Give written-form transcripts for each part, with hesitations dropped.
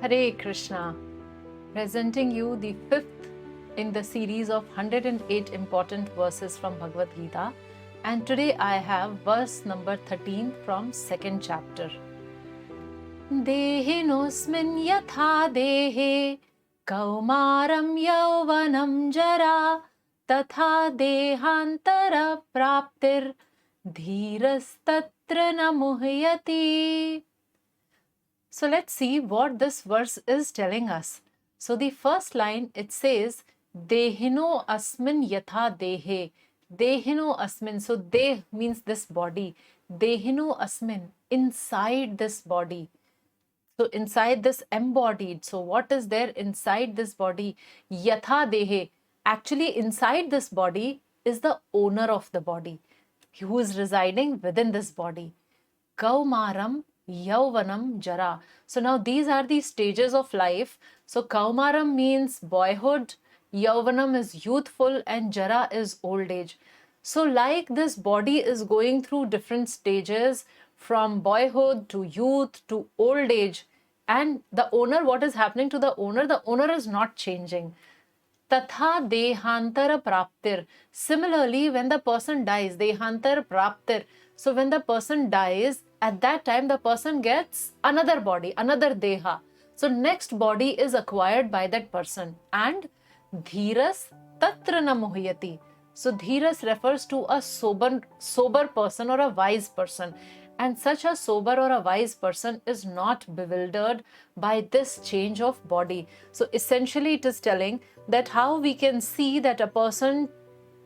Hare Krishna, presenting you the fifth in the series of 108 important verses from Bhagavad Gita. And today I have verse number 13 from second chapter. Dehinosmin yatha dehe kaumaram yauvanam jara tatha dehantara praptir dhiras tatra na muhyati. So let's see what this verse is telling us. So the first line, it says, Dehino asmin yatha dehe. Dehino asmin. So deh means this body. Dehino asmin, inside this body. So inside this embodied. So what is there inside this body? Yatha dehe. Actually inside this body is the owner of the body, who is residing within this body. Kaumaram Yauvanam Jara. So now these are the stages of life. So Kaumaram means boyhood, Yauvanam is youthful, and Jara is old age. So like this body is going through different stages from boyhood to youth to old age. And the owner, what is happening to the owner? The owner is not changing. Tatha dehantara praptir. Similarly, when the person dies, dehantara praptir. So when the person dies, at that time the person gets another body, another deha. So next body is acquired by that person. And Dhiras tatra na muhyati. So Dhiras refers to a sober person or a wise person. And such a sober or a wise person is not bewildered by this change of body. So essentially it is telling that how we can see that a person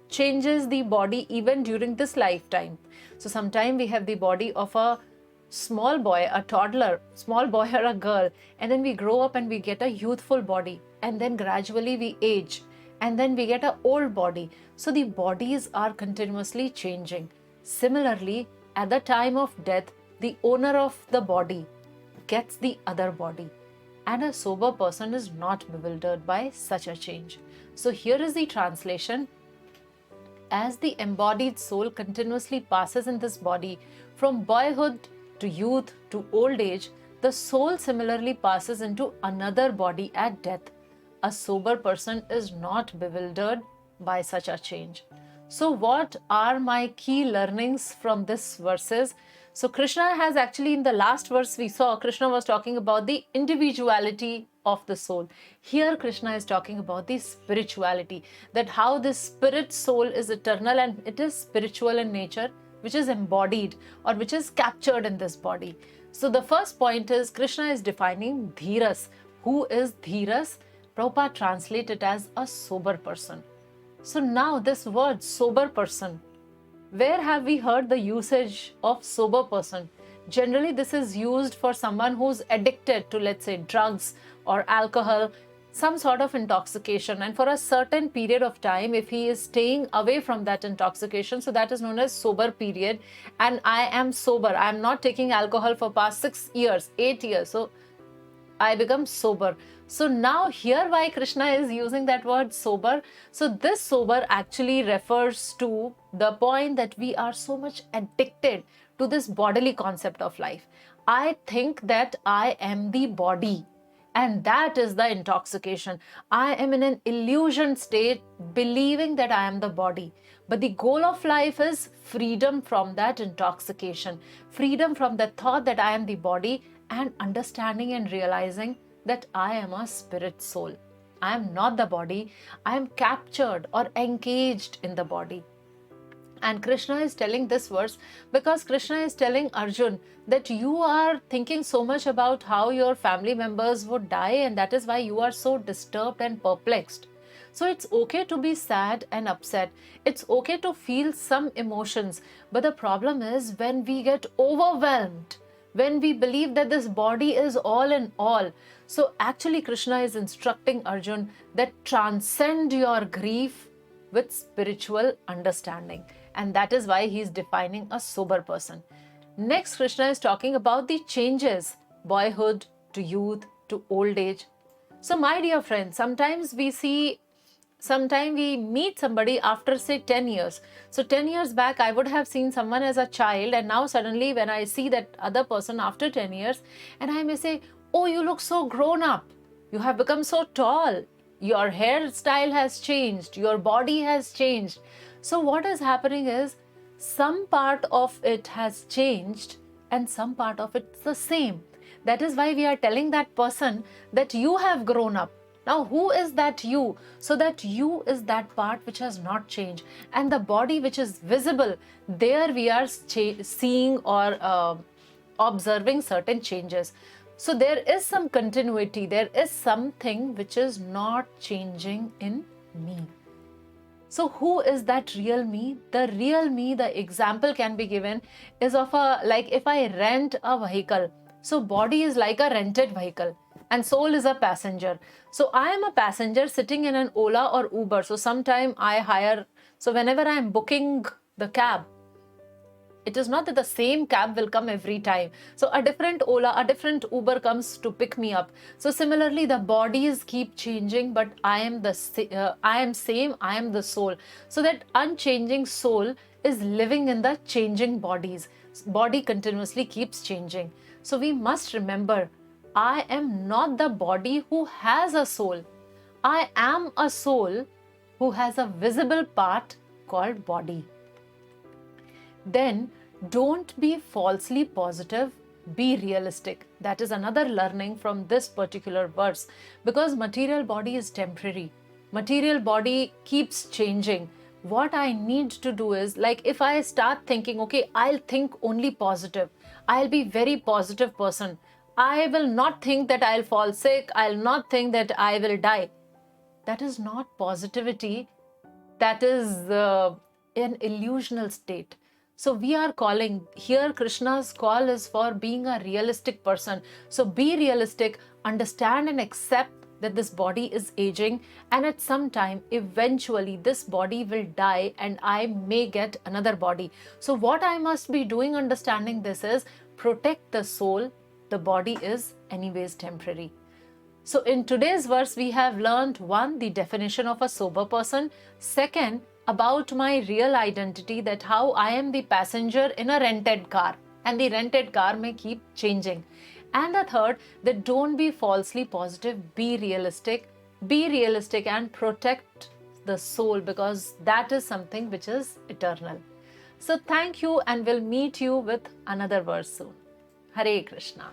changes the body even during this lifetime. So sometimes we have the body of a small boy, a toddler, small boy or a girl, and then we grow up and we get a youthful body, and then gradually we age, and then we get an old body. So the bodies are continuously changing. Similarly, at the time of death, the owner of the body gets the other body, and a sober person is not bewildered by such a change. So here is the translation. As the embodied soul continuously passes in this body from boyhood to youth to old age, the soul similarly passes into another body at death. A sober person is not bewildered by such a change. So what are my key learnings from this verses? So Krishna has actually, in the last verse we saw, Krishna was talking about the individuality of the soul. Here Krishna is talking about the spirituality, that how this spirit soul is eternal and it is spiritual in nature, which is embodied or which is captured in this body. So the first point is Krishna is defining Dhiras. Who is Dhiras? Prabhupada translates it as a sober person. So now this word sober person, where have we heard the usage of sober person? Generally this is used for someone who's addicted to, let's say, drugs or alcohol, some sort of intoxication, and for a certain period of time, if he is staying away from that intoxication, so that is known as sober period. And I am sober, I am not taking alcohol for past 6 years, 8 years, so I become sober. So now here why Krishna is using that word sober. So this sober actually refers to the point that we are so much addicted to this bodily concept of life. I think that I am the body, and that is the intoxication. I am in an illusion state, believing that I am the body. But the goal of life is freedom from that intoxication, freedom from the thought that I am the body, and understanding and realizing that I am a spirit soul. I am not the body. I am captured or engaged in the body. And Krishna is telling this verse because Krishna is telling Arjun that you are thinking so much about how your family members would die, and that is why you are so disturbed and perplexed. So it's okay to be sad and upset. It's okay to feel some emotions. But the problem is when we get overwhelmed, when we believe that this body is all in all. So actually Krishna is instructing Arjun that transcend your grief with spiritual understanding. And that is why he is defining a sober person. Next, Krishna is talking about the changes, boyhood to youth to old age. So my dear friends, sometimes we meet somebody after say 10 years. So 10 years back, I would have seen someone as a child, and now suddenly when I see that other person after 10 years, and I may say, Oh, you look so grown up. You have become so tall. Your hairstyle has changed. Your body has changed. So what is happening is some part of it has changed and some part of it's the same. That is why we are telling that person that you have grown up. Now, who is that you? So that you is that part which has not changed. And the body which is visible, there we are seeing or observing certain changes. So there is some continuity, there is something which is not changing in me. So who is that real me? The real me, the example can be given is of like if I rent a vehicle. So body is like a rented vehicle and soul is a passenger. So I am a passenger sitting in an Ola or Uber. So sometime I hire, so whenever I am booking the cab, it is not that the same cab will come every time. So a different Ola, a different Uber comes to pick me up. So similarly, the bodies keep changing, but I am same. I am the soul. So that unchanging soul is living in the changing bodies. Body continuously keeps changing. So we must remember, I am not the body who has a soul. I am a soul who has a visible part called body. Then don't be falsely positive, be realistic. That is another learning from this particular verse, because material body is temporary. Material body keeps changing. What I need to do is, like if I start thinking, okay, I'll think only positive. I'll be very positive person. I will not think that I'll fall sick. I'll not think that I will die. That is not positivity. That is an illusional state. So we are calling here, Krishna's call is for being a realistic person. So be realistic, understand and accept that this body is aging, and at some time eventually this body will die and I may get another body. So what I must be doing understanding this is protect the soul. The body is anyways temporary. So in today's verse, we have learned 1, the definition of a sober person. 2, about my real identity, that how I am the passenger in a rented car and the rented car may keep changing. And the 3rd, that don't be falsely positive, be realistic and protect the soul, because that is something which is eternal. So thank you, and we'll meet you with another verse soon. Hare Krishna.